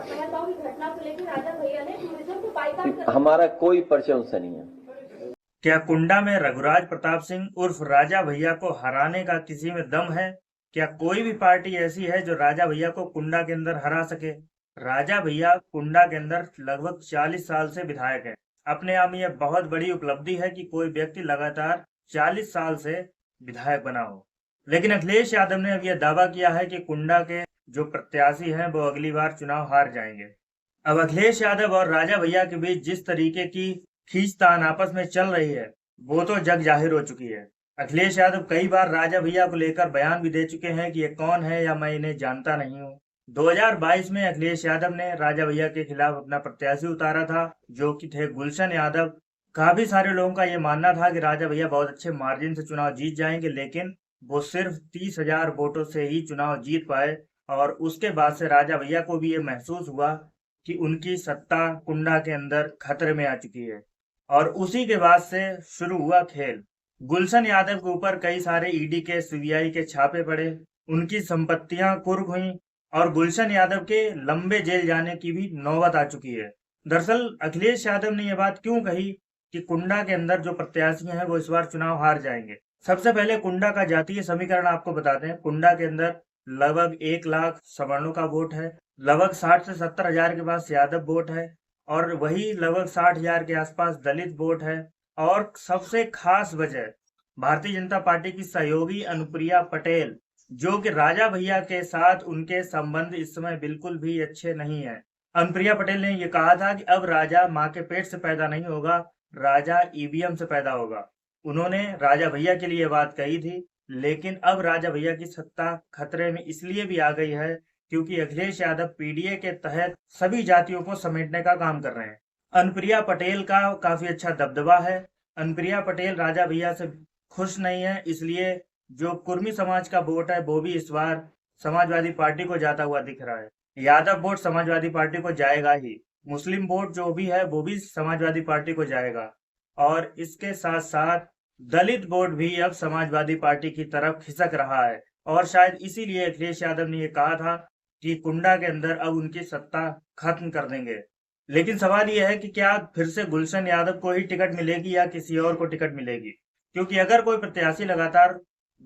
पहलगाम की घटना को लेकर राजा भैया ने टूरिज्म को बाइकआउट कर हमारा कोई परिचय उनसे नहीं है। क्या कुंडा में रघुराज प्रताप सिंह उर्फ राजा भैया को हराने का किसी में दम है? क्या कोई भी पार्टी ऐसी है जो राजा भैया को कुंडा के अंदर हरा सके? राजा भैया कुंडा के अंदर लगभग 40 साल से विधायक है। अपने आप में यह बहुत बड़ी उपलब्धि है कि कोई व्यक्ति लगातार 40 साल से विधायक बना हो। लेकिन अखिलेश यादव ने अब यह दावा किया है कि कुंडा के जो प्रत्याशी हैं वो अगली बार चुनाव हार जाएंगे। अब अखिलेश यादव और राजा भैया के बीच जिस तरीके की खींचतान आपस में चल रही है वो तो जग जाहिर हो चुकी है। अखिलेश यादव कई बार राजा भैया को लेकर बयान भी दे चुके हैं कि ये कौन है या मैं इन्हें जानता नहीं हूँ। 2022 में अखिलेश यादव ने राजा भैया के खिलाफ अपना प्रत्याशी उतारा था, जो कि थे गुलशन यादव। काफी सारे लोगों का ये मानना था कि राजा भैया बहुत अच्छे मार्जिन से चुनाव जीत जाएंगे, लेकिन वो सिर्फ 30,000 वोटों से ही चुनाव जीत पाए। और उसके बाद से राजा भैया को भी ये महसूस हुआ कि उनकी सत्ता कुंडा के अंदर खतरे में आ चुकी है। और उसी के बाद से शुरू हुआ खेल। गुलशन यादव के ऊपर कई सारे ईडी के, सीबीआई के छापे पड़े, उनकी संपत्तियां कुर्क हुई और गुलशन यादव के लंबे जेल जाने की भी नौबत आ चुकी है। दरअसल अखिलेश यादव ने यह बात क्यों कही कि कुंडा के अंदर जो प्रत्याशी हैं वो इस बार चुनाव हार जाएंगे? सबसे पहले कुंडा का जातीय समीकरण आपको बताते हैं। कुंडा के अंदर लगभग 1 लाख सवर्णों का वोट है, लगभग 60 से 70 हजार के पास यादव वोट है और वही लगभग 60,000 के आसपास दलित वोट है। और सबसे खास वजह भारतीय जनता पार्टी की सहयोगी अनुप्रिया पटेल, जो कि राजा भैया के साथ उनके संबंध इस समय बिल्कुल भी अच्छे नहीं है। अनुप्रिया पटेल ने यह कहा था कि अब राजा माँ के पेट से पैदा नहीं होगा, राजा ईवीएम से पैदा होगा। उन्होंने राजा भैया के लिए बात कही थी, लेकिन अब राजा भैया की सत्ता खतरे में इसलिए भी आ गई है क्योंकि अखिलेश यादव पीडीए के तहत सभी जातियों को समेटने का काम कर रहे हैं। अनुप्रिया पटेल का काफी अच्छा दबदबा है। अनुप्रिया पटेल राजा भैया से खुश नहीं है, इसलिए जो कुर्मी समाज का वोट है वो भी इस बार समाजवादी पार्टी को जाता हुआ दिख रहा है। यादव वोट समाजवादी पार्टी को जाएगा ही, मुस्लिम वोट जो भी है वो भी समाजवादी पार्टी को जाएगा और इसके साथ साथ दलित वोट भी अब समाजवादी पार्टी की तरफ खिसक रहा है। और शायद इसीलिए अखिलेश यादव ने यह कहा था कि कुंडा के अंदर अब उनकी सत्ता खत्म कर देंगे। लेकिन सवाल यह है कि क्या फिर से गुलशन यादव को ही टिकट मिलेगी या किसी और को टिकट मिलेगी? क्योंकि अगर कोई प्रत्याशी लगातार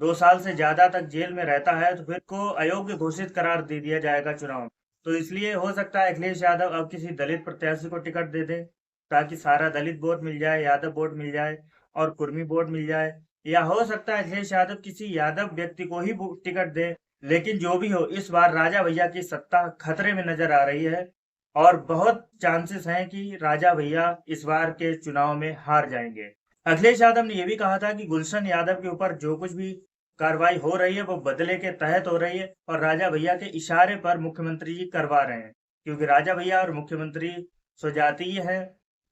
2 साल से ज्यादा तक जेल में रहता है तो फिर को अयोग्य घोषित करार दे दिया जाएगा चुनाव। तो इसलिए हो सकता है अखिलेश यादव अब किसी दलित प्रत्याशी को टिकट दे दे ताकि सारा दलित वोट मिल जाए, यादव वोट मिल जाए और कुर्मी वोट मिल जाए। या हो सकता है अखिलेश यादव किसी यादव व्यक्ति को ही टिकट दे। लेकिन जो भी हो, इस बार राजा भैया की सत्ता खतरे में नजर आ रही है और बहुत चांसेस हैं कि राजा भैया इस बार के चुनाव में हार जाएंगे। अखिलेश यादव ने यह भी कहा था कि गुलशन यादव के ऊपर जो कुछ भी कार्रवाई हो रही है वो बदले के तहत हो रही है और राजा भैया के इशारे पर मुख्यमंत्री जी करवा रहे हैं, क्योंकि राजा भैया और मुख्यमंत्री स्वजातीय हैं।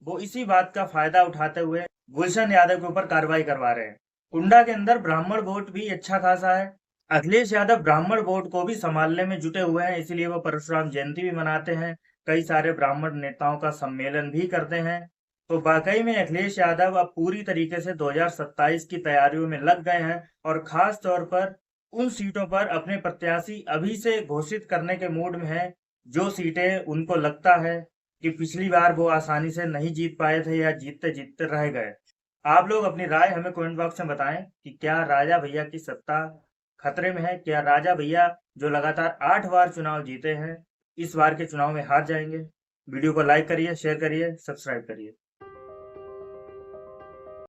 वो इसी बात का फायदा उठाते हुए गुलशन यादव के ऊपर कार्रवाई करवा रहे हैं। कुंडा के अंदर ब्राह्मण वोट भी अच्छा खासा है। अखिलेश यादव ब्राह्मण वोट को भी संभालने में जुटे हुए हैं, इसलिए वो परशुराम जयंती भी मनाते हैं, कई सारे ब्राह्मण नेताओं का सम्मेलन भी करते हैं। तो वाकई में अखिलेश यादव अब पूरी तरीके से 2027 की तैयारियों में लग गए हैं और खास तौर पर उन सीटों पर अपने प्रत्याशी अभी से घोषित करने के मूड में हैं, जो सीटें उनको लगता है कि पिछली बार वो आसानी से नहीं जीत पाए थे या जीतते जीतते रह गए। आप लोग अपनी राय हमें कमेंट बॉक्स में बताएं कि क्या राजा भैया की सत्ता खतरे में है? क्या राजा भैया जो लगातार 8 बार चुनाव जीते हैं इस बार के चुनाव में हार जाएंगे? वीडियो को लाइक करिए, शेयर करिए, सब्सक्राइब करिए।